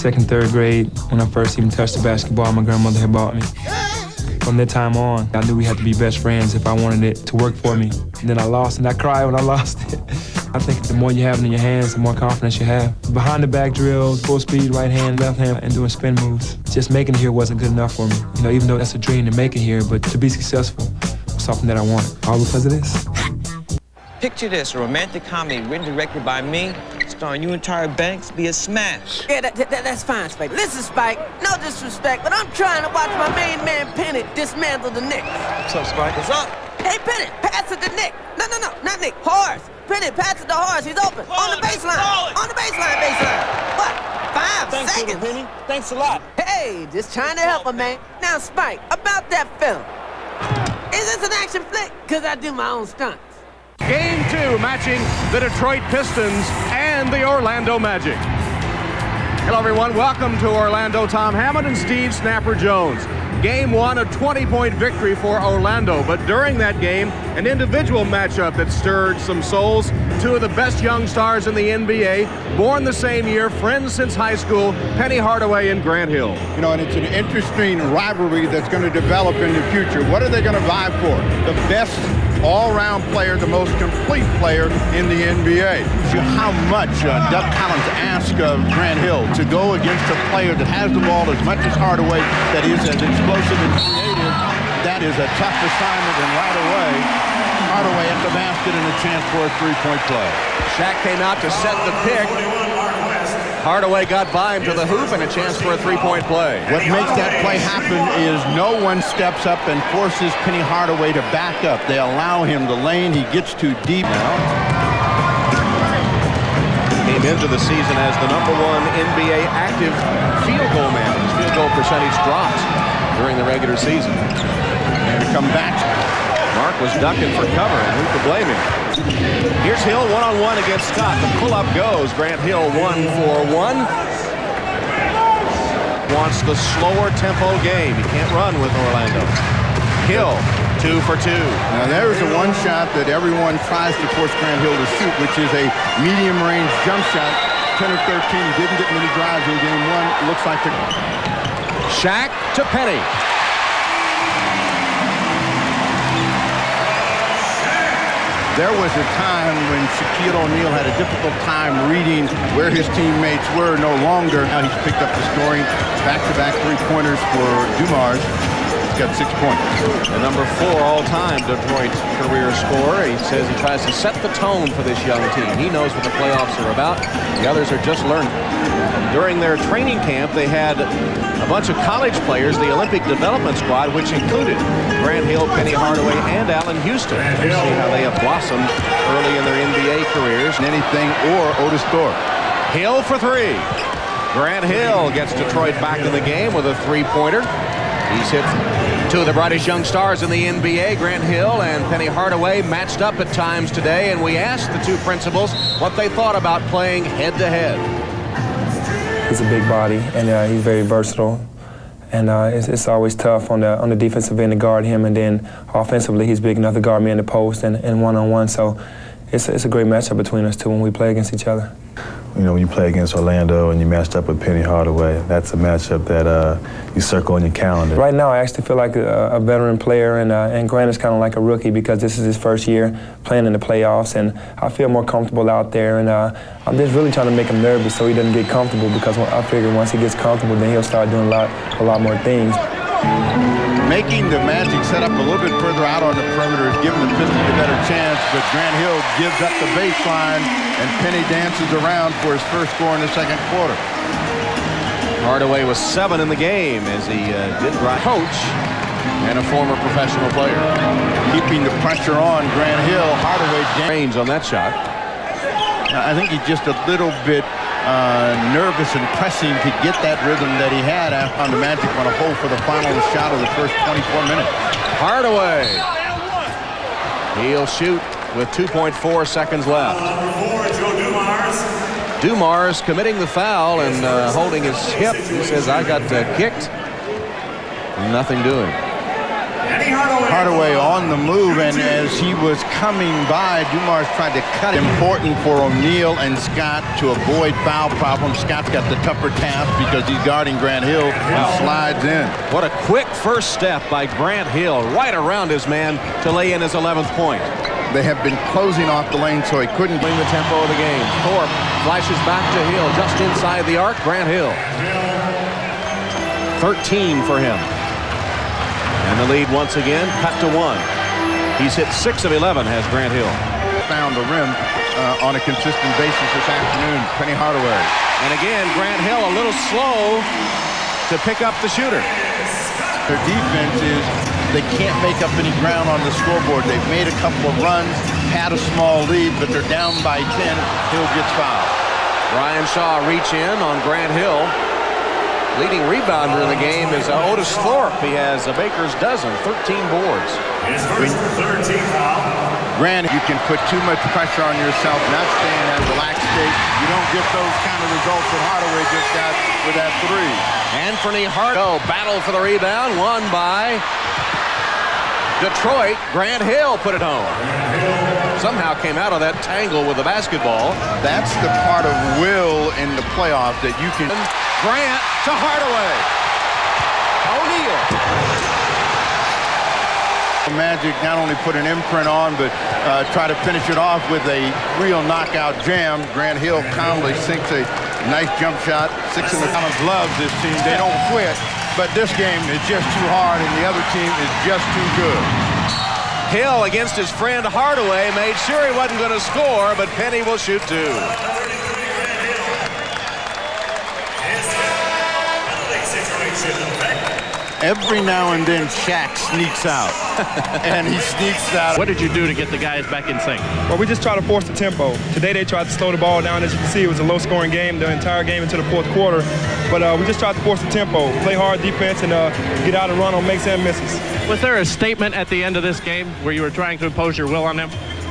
second, third grade, when I first even touched the basketball, my grandmother had bought me. From that time on, I knew we had to be best friends if I wanted it to work for me. And then I lost, and I cried when I lost it. I think the more you have it in your hands, the more confidence you have. Behind the back drills, full speed, right hand, left hand, and doing spin moves. Just making it here wasn't good enough for me. You know, even though that's a dream to make it here, but to be successful was something that I wanted, all because of this. Picture this, a romantic comedy written and directed by me, starring you and Tyra Banks, be a smash. Yeah, that's fine, Spike. Listen, Spike, no disrespect, but I'm trying to watch my main man, Penny, dismantle the Knicks. What's up, Spike? What's up? Hey, Penny, pass it to Nick. No, not Nick, Horace. Penny, pass it to Horace, he's open. On the baseline. On the baseline. What? 5 seconds? Thanks, Penny. Thanks a lot. Hey, just trying to help him, man. Now, Spike, about that film. Is this an action flick? Because I do my own stunts. Game 2 matching the Detroit Pistons and the Orlando Magic. Hello, everyone. Welcome to Orlando. Tom Hammond and Steve Snapper Jones. Game 1, a 20-point victory for Orlando. But during that game, an individual matchup that stirred some souls. Two of the best young stars in the NBA, born the same year, friends since high school, Penny Hardaway and Grant Hill. You know, and it's an interesting rivalry that's going to develop in the future. What are they going to vie for? The best all-round player, the most complete player in the NBA. How much Doug Collins asked of Grant Hill to go against a player that has the ball as much as Hardaway, that is as explosive and creative. That is a tough assignment, and right away, Hardaway at the basket and a chance for a three-point play. Shaq came out to set the pick. Hardaway got by him to the hoop and a chance for a three-point play. What makes that play happen is no one steps up and forces Penny Hardaway to back up. They allow him to lane. He gets too deep now. Came into the season as the #1 NBA active field goal man. His field goal percentage dropped during the regular season. And to come back. Mark was ducking for cover, and who could blame him? Here's Hill one-on-one against Scott. The pull-up goes. Grant Hill 1-for-1. Wants the slower tempo game. He can't run with Orlando. Hill 2 for 2. Now there's the one shot that everyone tries to force Grant Hill to shoot, which is a medium-range jump shot. 10 or 13. He didn't get many drives in game 1. It looks like the Shaq to Penny. There was a time when Shaquille O'Neal had a difficult time reading where his teammates were. No longer. Now he's picked up the scoring. Back-to-back three-pointers for Dumars. He's got 6 points. The #4 all-time Detroit career scorer. He says he tries to set the tone for this young team. He knows what the playoffs are about. The others are just learning. During their training camp, they had a bunch of college players, the Olympic Development Squad, which included Grant Hill, Penny Hardaway, and Allen Houston. You see how they have blossomed early in their NBA careers. Anything or Otis Thorpe. Hill for 3. Grant Hill gets Detroit back in the game with a three-pointer. He's hit two of the brightest young stars in the NBA, Grant Hill and Penny Hardaway, matched up at times today, and we asked the two principals what they thought about playing head-to-head. He's a big body, and he's very versatile. And it's always tough on the defensive end to guard him, and then offensively, he's big enough to guard me in the post and one-on-one. So it's a great matchup between us two when we play against each other. You know, when you play against Orlando and you matched up with Penny Hardaway, that's a matchup that you circle on your calendar. Right now, I actually feel like a veteran player, and Grant is kind of like a rookie because this is his first year playing in the playoffs, and I feel more comfortable out there, and I'm just really trying to make him nervous so he doesn't get comfortable, because I figure once he gets comfortable, then he'll start doing a lot more things. Making the Magic set up a little bit further out on the perimeter is giving the Pistons a better chance, but Grant Hill gives up the baseline, and Penny dances around for his first score in the second quarter. Hardaway was 7 in the game as he did drive. Coach and a former professional player. Keeping the pressure on Grant Hill. Hardaway range on that shot. I think he's just a little bit nervous and pressing to get that rhythm that he had on the Magic on a hole for the final shot of the first 24 minutes. Hardaway. He'll shoot with 2.4 seconds left. Dumars committing the foul and holding his hip. He says, I got kicked. Nothing doing. Hardaway on the move, and as he was coming by, Dumars tried to cut it. Important for O'Neal and Scott to avoid foul problems. Scott's got the tougher task because he's guarding Grant Hill, who slides in. What a quick first step by Grant Hill, right around his man to lay in his 11th point. They have been closing off the lane, so he couldn't Bring the tempo of the game. Thorpe flashes back to Hill, just inside the arc. Grant Hill. 13 for him. And the lead once again cut to 1. He's hit 6 of 11, has Grant Hill. found the rim on a consistent basis this afternoon. Penny Hardaway. And again, Grant Hill a little slow to pick up the shooter. Their defense is they can't make up any ground on the scoreboard. They've made a couple of runs, had a small lead, but they're down by 10. Hill gets fouled. Ryan Shaw reach in on Grant Hill. Leading rebounder in the game is Otis Thorpe. He has a baker's dozen, 13 boards. His first 13 foul. Grant, you can put too much pressure on yourself, not staying at a relaxed state. You don't get those kind of results that Hardaway just got with that three. Anthony Hardaway battle for the rebound, won by Detroit. Grant Hill put it home. Somehow came out of that tangle with the basketball. That's the part of will in the playoffs that you can. Grant to Hardaway. O'Neal. Magic not only put an imprint on, but try to finish it off with a real knockout jam. Grant Hill calmly sinks a nice jump shot. 6 in the Collins loves this team. They don't quit, but this game is just too hard, and the other team is just too good. Hill against his friend Hardaway made sure he wasn't going to score, but Penny will shoot two. Every now and then Shaq sneaks out, and he sneaks out. What did you do to get the guys back in sync? Well, we just try to force the tempo. Today they tried to slow the ball down. As you can see, it was a low-scoring game the entire game into the fourth quarter. But we just tried to force the tempo, play hard defense, and get out and run on makes and misses. Was there a statement at the end of this game where you were trying to impose your will on them?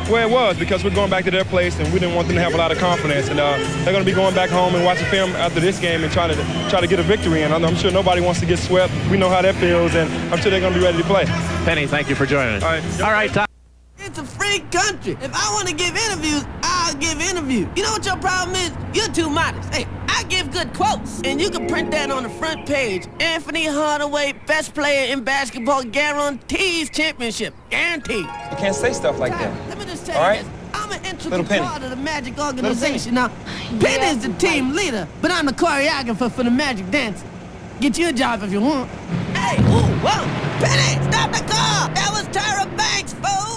Well, it was, because we're going back to their place, and we didn't want them to have a lot of confidence. And they're going to be going back home and watching film after this game and try to get a victory. And I'm sure nobody wants to get swept. We know how that feels, and I'm sure they're going to be ready to play. Penny, thank you for joining us. All right. All right, Tom. It's a free country. If I want to give interviews, I'll give interviews. You know what your problem is? You're too modest. Hey, I give good quotes, and you can print that on the front page. Anthony Hardaway, best player in basketball, guarantees championship. Guaranteed. You can't say stuff like that. Let me just tell All you right? this. I'm an integral Little Penny. part of the Magic organization. Now, Penny is the team leader, but I'm the choreographer for the Magic dance. Get you a job if you want. Hey, ooh, whoa. Penny, stop the car. That was Tyra Banks, fool.